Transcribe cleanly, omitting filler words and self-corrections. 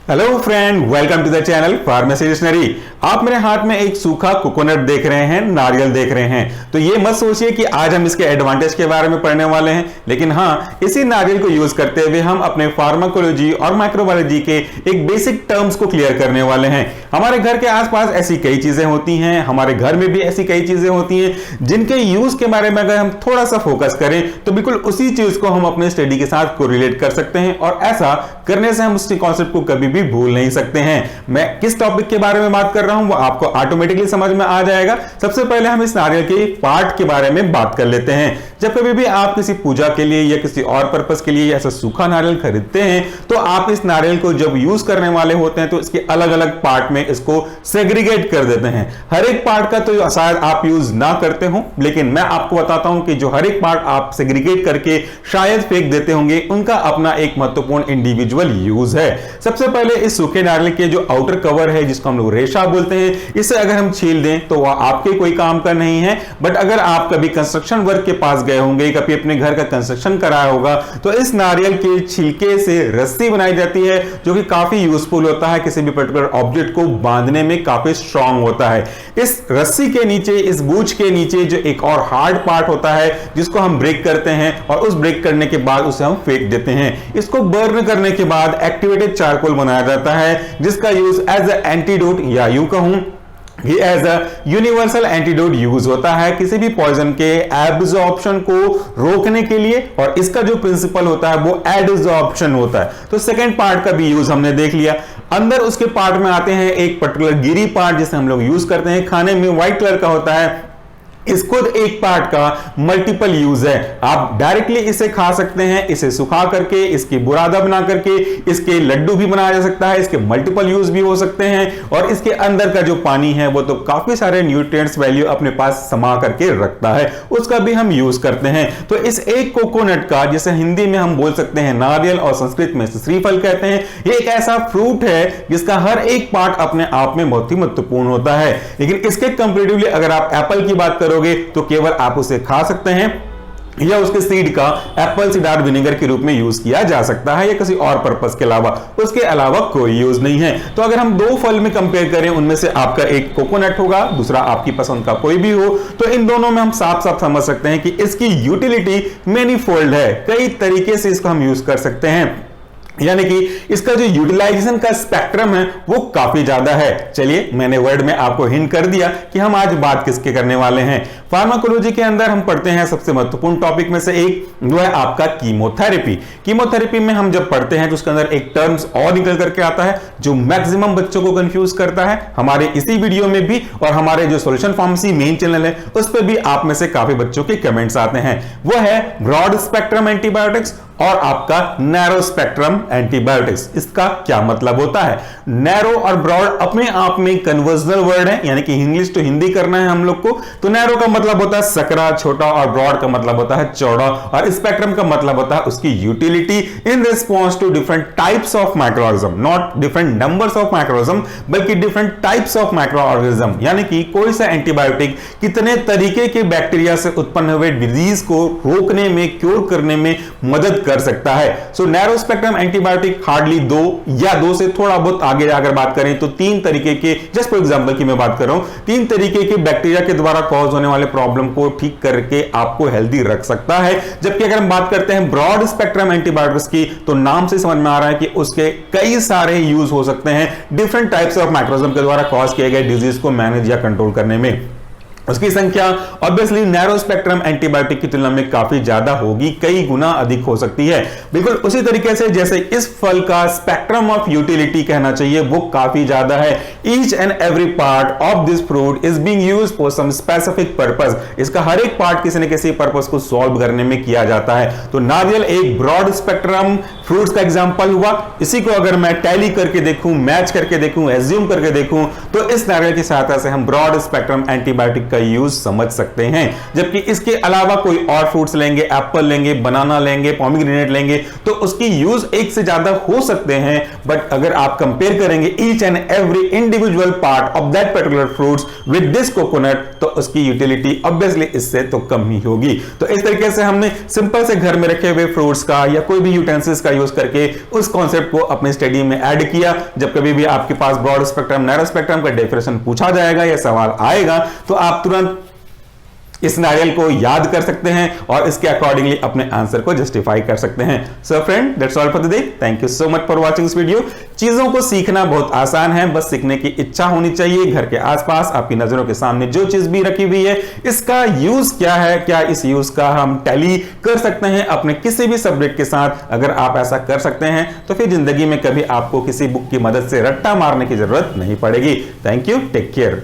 Hello friend, welcome to the channel pharmacy dictionary. आप मेरे हाथ में एक सूखा कोकोनट देख रहे हैं, नारियल देख रहे हैं। तो ये मत सोचिए कि आज हम इसके एडवांटेज के बारे में पढ़ने वाले हैं, लेकिन हाँ, इसी नारियल को यूज करते हुए हम अपने फार्माकोलॉजी और माइक्रोबायोलॉजी के एक बेसिक टर्म्स को क्लियर करने वाले हैं। हमारे घर के आसपास ऐसी कई चीजें होती हैं, हमारे घर में भी ऐसी कई चीजें होती हैं जिनके यूज के बारे में अगर हम थोड़ा सा फोकस करें तो बिल्कुल उसी चीज को हम अपने स्टडी के साथ कोरिलेट कर सकते हैं, और ऐसा करने से हम उस कॉन्सेप्ट को कभी भी भूल नहीं सकते हैं। मैं किस टॉपिक के बारे में बात कर रहा हूं वो आपको ऑटोमेटिकली समझ में आ जाएगा। सबसे पहले हम इस नारियल के पार्ट के बारे में बात कर लेते हैं। जब कभी भी आप किसी पूजा के लिए या किसी और पर्पस के लिए ऐसा सूखा नारियल खरीदते हैं तो आप इस नारियल को जब यूज करने वाले होते हैं तो इसके अलग अलग पार्ट में इसको सेग्रीगेट कर देते हैं। हर एक पार्ट का तो शायद आप यूज ना करते हो, लेकिन मैं आपको बताता हूं कि जो हर एक पार्ट आप सेग्रीगेट करके शायद फेंक देते होंगे, उनका अपना एक महत्वपूर्ण इंडिविजुअल यूज है। सबसे पहले इस सूखे नारियल के जो आउटर कवर है, जिसको हम लोग रेशा बोलते हैं, इसे अगर हम छील दें तो वह आपके कोई काम का नहीं है। बट अगर आप कभी कंस्ट्रक्शन वर्क के पास गए होंगे, कभी अपने घर का कंस्ट्रक्शन कराया होगा, तो इस नारियल के छिलके से रस्सी बनाई जाती है जो कि काफी यूजफुल होता है, किसी भी पर्टिकुलर ऑब्जेक्ट को बांधने में काफी स्ट्रांग होता है। इस रस्सी के नीचे, इस बूच के नीचे जो एक और हार्ड पार्ट होता है जिसको हम ब्रेक करते हैं, और उस ब्रेक करने के बाद उसे हम फेंक देते हैं। इसको बर्न करने के बाद एक्टिवेटेड चारकोल बनाया जाता है, जिसका यूज एज ए एंटीडोट या यूं कहूं ये as a universal antidote use होता है किसी भी पॉइजन के एब्जॉर्प्शन को रोकने के लिए, और इसका जो प्रिंसिपल होता है वो एडजॉर्प्शन होता है। तो सेकंड पार्ट का भी यूज हमने देख लिया। अंदर उसके पार्ट में आते हैं एक पर्टिकुलर गिरी पार्ट जिसे हम लोग यूज करते हैं, खाने में व्हाइट कलर का होता है। इस खुद एक पार्ट का मल्टीपल यूज है। आप डायरेक्टली इसे खा सकते हैं, इसे सुखा करके, इसकी बुरादा बना करके इसके लड्डू भी बनाया जा सकता है, इसके मल्टीपल यूज भी हो सकते हैं, और इसके अंदर का जो पानी है वो तो काफी सारे न्यूट्रिएंट्स वैल्यू अपने पास समा करके रखता है, उसका भी हम यूज करते हैं। तो इस एक कोकोनट का, जिसे हिंदी में हम बोल सकते हैं नारियल और संस्कृत में श्रीफल कहते हैं, ये एक ऐसा फ्रूट है जिसका हर एक पार्ट अपने आप में बहुत ही महत्वपूर्ण होता है। लेकिन इसके कंपैरेटिवली अगर आप एप्पल की बात करोगे तो केवल आप उसे खा सकते हैं, या उसके सीड का एप्पल सिडार विनेगर के रूप में यूज किया जा सकता है, या किसी और पर्पस के अलावा, उसके अलावा कोई यूज नहीं है। तो अगर हम दो फल में कंपेयर करें, उनमें से आपका एक कोकोनट होगा, दूसरा आपकी पसंद का कोई भी हो, तो इन दोनों में हम साफ साफ समझ सकते हैं कि इसकी यूटिलिटी मैनीफोल्ड है। कई तरीके से इसको हम यूज कर सकते हैं, यानी कि इसका जो यूटिलाइजेशन का स्पेक्ट्रम है वो काफी ज्यादा है। चलिए, मैंने वर्ड में आपको हिंट कर दिया कि हम आज बात किसके करने वाले हैं। फार्माकोलॉजी के अंदर हम पढ़ते हैं सबसे महत्वपूर्ण टॉपिक में से एक, जो है आपका कीमोथेरेपी। कीमोथेरेपी में हम जब पढ़ते हैं तो उसके अंदर एक टर्म्स और निकल करके आता है जो मैक्सिमम बच्चों को कंफ्यूज करता है। हमारे इसी वीडियो में भी और हमारे जो सॉल्यूशन फार्मेसी मेन चैनल है उस पर भी आप में से काफी बच्चों के कमेंट्स आते हैं। वो है ब्रॉड स्पेक्ट्रम एंटीबायोटिक्स और आपका नैरो स्पेक्ट्रम एंटीबायोटिक्स। इसका क्या मतलब होता है? नैरो और ब्रॉड अपने आप में कन्वर्जनल वर्ड है, यानी कि इंग्लिश टू हिंदी करना है हम लोग को। तो नैरो का मतलब होता है सकरा, छोटा, और ब्रॉड का मतलब होता है चौड़ा, और स्पेक्ट्रम का मतलब होता है उसकी utility in response to different types of microorganism, not different numbers of microorganism बल्कि डिफरेंट टाइप्स ऑफ माइक्रोऑर्गेनिज्म, यानी कि कोई सा एंटीबायोटिक कितने तरीके के बैक्टीरिया से उत्पन्न हुए डिजीज को रोकने में, क्योर करने में मदद कर सकता है। सो नैरो स्पेक्ट्रम एंटीबायोटिक हार्डली दो या दो से थोड़ा बहुत आगे अगर बात करें तो तीन तरीके के, जस्ट फॉर एग्जांपल की मैं बात कर रहा हूं, तीन तरीके के बैक्टीरिया के द्वारा कॉज होने वाले प्रॉब्लम को ठीक करके आपको हेल्दी रख सकता है। जबकि अगर हम बात करते हैं ब्रॉड स्पेक्ट्रम एंटीबायोटिक्स की, तो नाम से समझ में आ रहा है कि उसके कई सारे यूज हो सकते हैं डिफरेंट टाइप्स ऑफ माइक्रोऑर्गेनिज्म के द्वारा कॉज किए गए डिजीज को मैनेज या कंट्रोल करने में। उसकी संख्या ऑब्वियसली नैरो स्पेक्ट्रम एंटीबायोटिक की तुलना में काफी ज्यादा होगी, कई गुना अधिक हो सकती है। बिल्कुल उसी तरीके से जैसे इस फल का स्पेक्ट्रम ऑफ यूटिलिटी कहना चाहिए वो काफी ज्यादा है। Each and every part of this fruit is being used for some specific purpose. इसका हर एक पार्ट किसी न किसी पर्पस को सॉल्व करने में किया जाता है। तो नारियल एक ब्रॉड स्पेक्ट्रम फ्रूट्स का एग्जांपल हुआ। इसी को अगर मैं टैली करके देखूं, मैच करके देखूं, एज्यूम करके देखूं, तो इस नारियल की सहायता से हम ब्रॉड स्पेक्ट्रम एंटीबायोटिक इनका यूज समझ सकते हैं। जबकि इसके अलावा कोई और फ्रूट्स लेंगे, एप्पल लेंगे, बनाना लेंगे, पोमीग्रेनेट लेंगे, तो उसकी यूज एक से ज्यादा हो सकते हैं। बट अगर आप कंपेयर करेंगे each and every individual part of that particular fruits with this coconut, तो उसकी यूटिलिटी ऑब्वियसली इससे तो कम ही होगी। तो इस तरीके से हमने सिंपल से घर में रखे हुए फ्रूट्स का या कोई भी यूटेंसिल्स का यूज करके उस कॉन्सेप्ट को अपने स्टडी में ऐड किया। जब कभी भी आपके पास ब्रॉड स्पेक्ट्रम, नैरो स्पेक्ट्रम का डेफिनेशन पूछा जाएगा या सवाल आएगा, तो आप तुरंत इस नारियल को याद कर सकते हैं और इसके अकॉर्डिंगली अपने आंसर को जस्टिफाई कर सकते हैं। So friend, that's all for the day. Thank you so much for watching this video. चीजों को सीखना बहुत आसान है, बस सीखने की इच्छा होनी चाहिए। घर के आसपास आपकी नजरों के सामने जो चीज भी रखी हुई है, इसका यूज क्या है, क्या इस यूज का हम टैली कर सकते हैं अपने किसी भी सब्जेक्ट के साथ। अगर आप ऐसा कर सकते हैं तो फिर जिंदगी में कभी आपको किसी बुक की मदद से रट्टा मारने की जरूरत नहीं पड़ेगी। Thank you, take care.